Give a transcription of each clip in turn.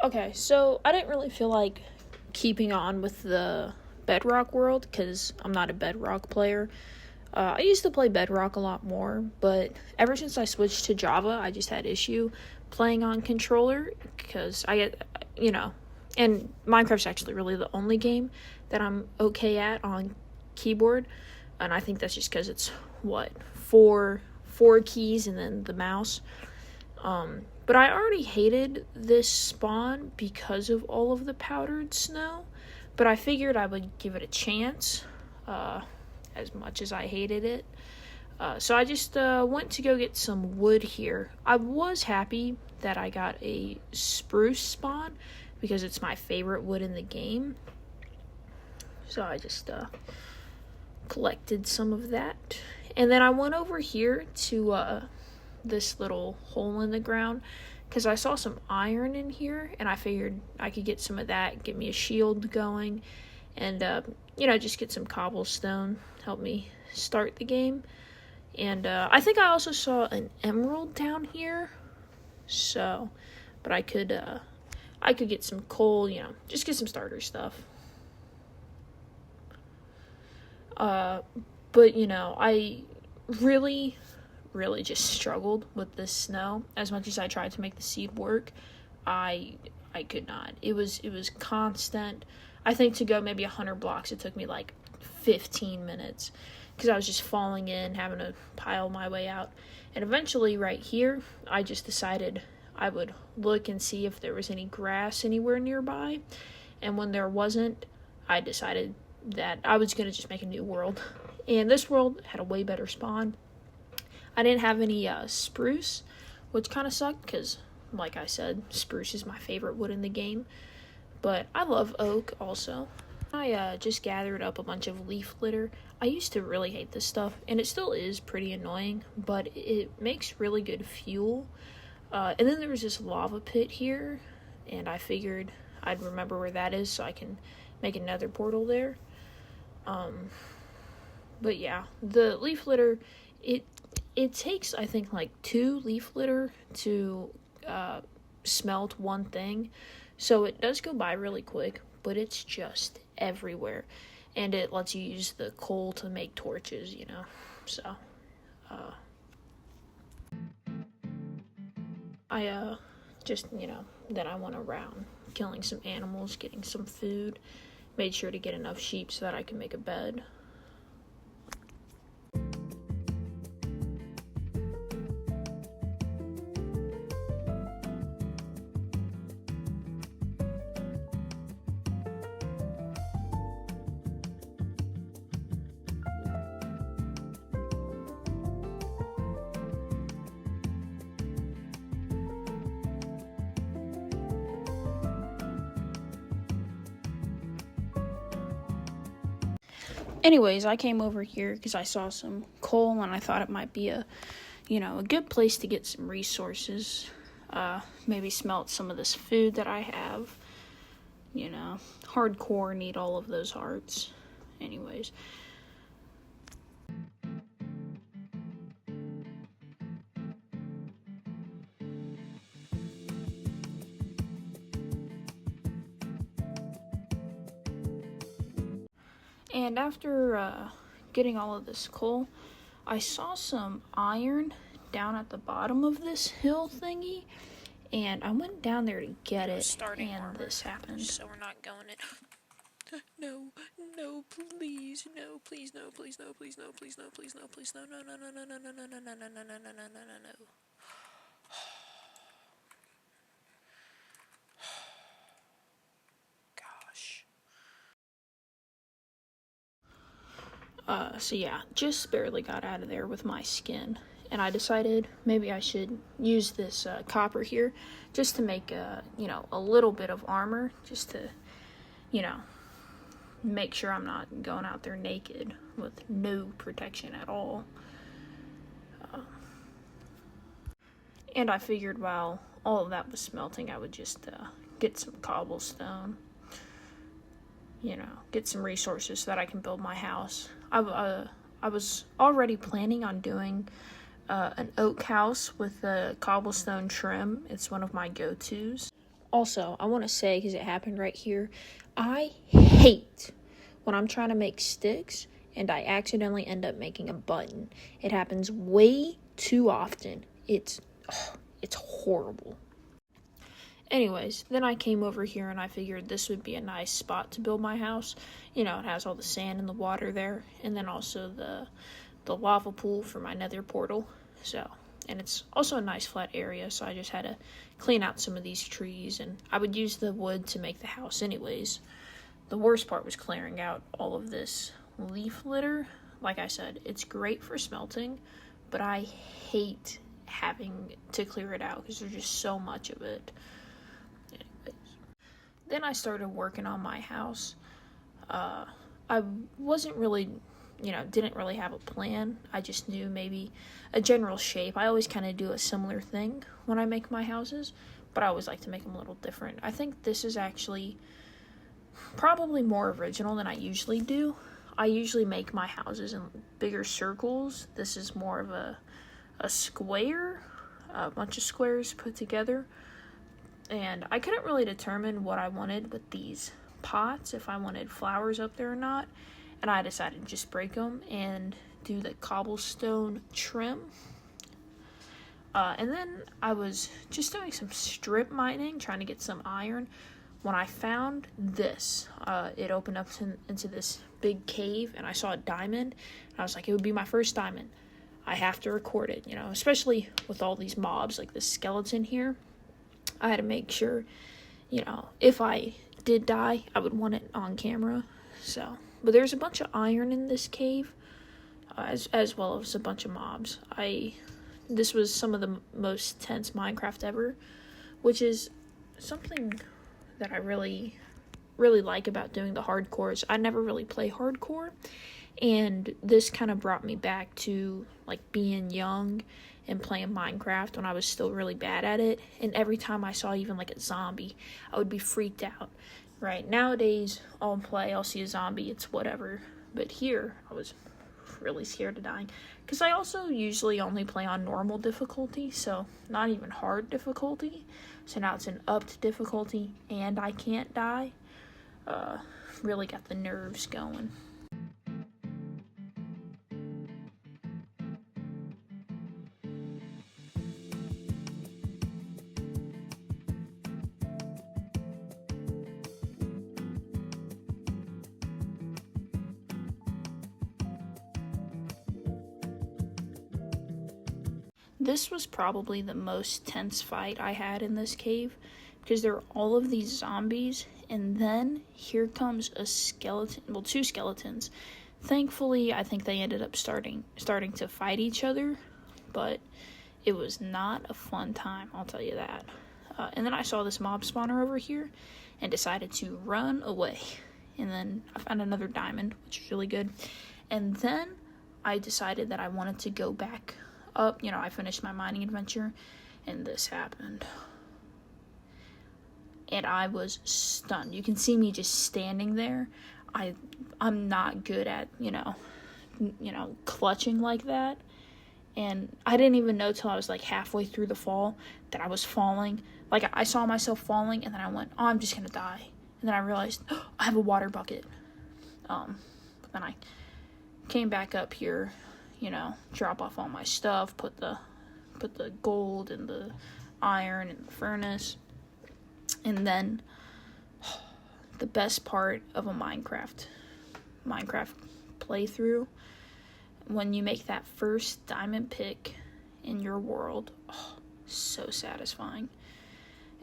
Okay, so I didn't really feel like keeping on with the Bedrock world because I'm not a Bedrock player. I used to play Bedrock a lot more, but ever since I switched to Java, I just had issue playing on controller because I get, and Minecraft's actually really the only game that I'm okay at on keyboard, and I think that's just because it's four keys and then the mouse. But I already hated this spawn because of all of the powdered snow, but I figured I would give it a chance, as much as I hated it. So I just went to go get some wood here. I was happy that I got a spruce spawn because it's my favorite wood in the game. So I just collected some of that. And then I went over here to this little hole in the ground because I saw some iron in here and I figured I could get some of that, get me a shield going, and just get some cobblestone, help me start the game. And I think I also saw an emerald down here, but I could get some coal, just get some starter stuff. But I really just struggled with this snow. As much as I tried to make the seed work, I could not. It was constant. I think to go maybe 100 blocks, it took me like 15 minutes because I was just falling in, having to pile my way out. And eventually right here, I just decided I would look and see if there was any grass anywhere nearby. And when there wasn't, I decided that I was going to just make a new world. And this world had a way better spawn. I didn't have any spruce, which kind of sucked because, like I said, spruce is my favorite wood in the game. But I love oak also. I just gathered up a bunch of leaf litter. I used to really hate this stuff, and it still is pretty annoying, but it makes really good fuel. And then there was this lava pit here, and I figured I'd remember where that is so I can make another portal there. But yeah, the leaf litter, it takes, I think, like 2 leaf litter to smelt one thing. So it does go by really quick, but it's just everywhere. And it lets you use the coal to make torches, So, I just, then I went around killing some animals, getting some food, made sure to get enough sheep so that I could make a bed. Anyways, I came over here because I saw some coal and I thought it might be a good place to get some resources. Maybe smelt some of this food that I have. Hardcore need all of those hearts. Anyways. And after getting all of this coal, I saw some iron down at the bottom of this hill thingy, and I went down there to get it, and this happened. So we're not going in. No, please, no, please, no, please, no, please, no, please, no, please, no, please, no, no, no, no, no, no, no, no, no, no, no, no, no, no. Gosh. So yeah, just barely got out of there with my skin, and I decided maybe I should use this copper here just to make a little bit of armor, just to make sure I'm not going out there naked with no protection at all. And I figured while all of that was smelting, I would just get some cobblestone, get some resources so that I can build my house. I was already planning on doing an oak house with a cobblestone trim. It's one of my go-tos. Also, I want to say, because it happened right here, I hate when I'm trying to make sticks and I accidentally end up making a button. It happens way too often. It's horrible. Anyways, then I came over here and I figured this would be a nice spot to build my house. You know, it has all the sand and the water there, and then also the lava pool for my nether portal. So, and it's also a nice flat area, so I just had to clean out some of these trees, and I would use the wood to make the house anyways. The worst part was clearing out all of this leaf litter. Like I said, it's great for smelting, but I hate having to clear it out because there's just so much of it. Then I started working on my house. I wasn't really, didn't really have a plan. I just knew maybe a general shape. I always kind of do a similar thing when I make my houses, but I always like to make them a little different. I think this is actually probably more original than I usually do. I usually make my houses in bigger circles. This is more of a square, a bunch of squares put together. And I couldn't really determine what I wanted with these pots, if I wanted flowers up there or not. And I decided to just break them and do the cobblestone trim. And then I was just doing some strip mining, trying to get some iron, when I found this. It opened up into this big cave, and I saw a diamond. And I was like, it would be my first diamond. I have to record it, especially with all these mobs, like this skeleton here. I had to make sure, if I did die, I would want it on camera. So, but there's a bunch of iron in this cave, as well as a bunch of mobs. This was some of the most tense Minecraft ever, which is something that I really, really like about doing the hardcores. I never really play hardcore, and this kind of brought me back to like being young and playing Minecraft when I was still really bad at it. And every time I saw even like a zombie, I would be freaked out. Right nowadays, I'll see a zombie, it's whatever. But here, I was really scared of dying, because I also usually only play on normal difficulty, so not even hard difficulty. So now it's an upped difficulty, and I can't die. Really got the nerves going. This was probably the most tense fight I had in this cave, because there are all of these zombies, and then here comes a skeleton, well, two skeletons. Thankfully, I think they ended up starting to fight each other, but it was not a fun time, I'll tell you that. And then I saw this mob spawner over here and decided to run away. And then I found another diamond, which is really good. And then I decided that I wanted to go back up. I finished my mining adventure, and this happened. And I was stunned. You can see me just standing there. I'm not good at, clutching like that. And I didn't even know till I was like halfway through the fall that I was falling. Like, I saw myself falling, and then I went, I'm just gonna die. And then I realized, I have a water bucket. But then I came back up here, drop off all my stuff, put the gold and the iron in the furnace. And then the best part of a Minecraft playthrough, when you make that first diamond pick in your world, so satisfying.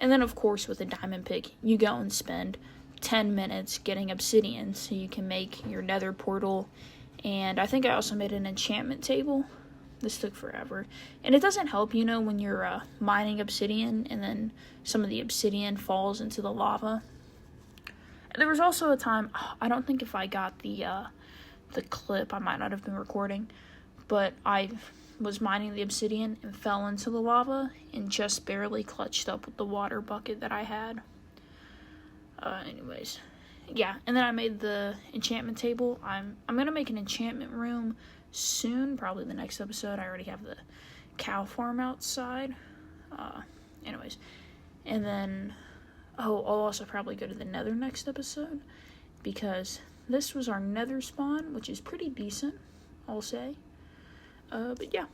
And then, of course, with a diamond pick, you go and spend 10 minutes getting obsidian so you can make your nether portal. And I think I also made an enchantment table. This took forever. And it doesn't help, when you're mining obsidian and then some of the obsidian falls into the lava. There was also a time, I don't think if I got the clip, I might not have been recording, but I was mining the obsidian and fell into the lava and just barely clutched up with the water bucket that I had. Anyways, yeah, and then I made the enchantment table. I'm gonna make an enchantment room soon, probably the next episode. I already have the cow farm outside. Anyways, and then Oh, I'll also probably go to the nether next episode, because this was our nether spawn, which is pretty decent, I'll say. But yeah.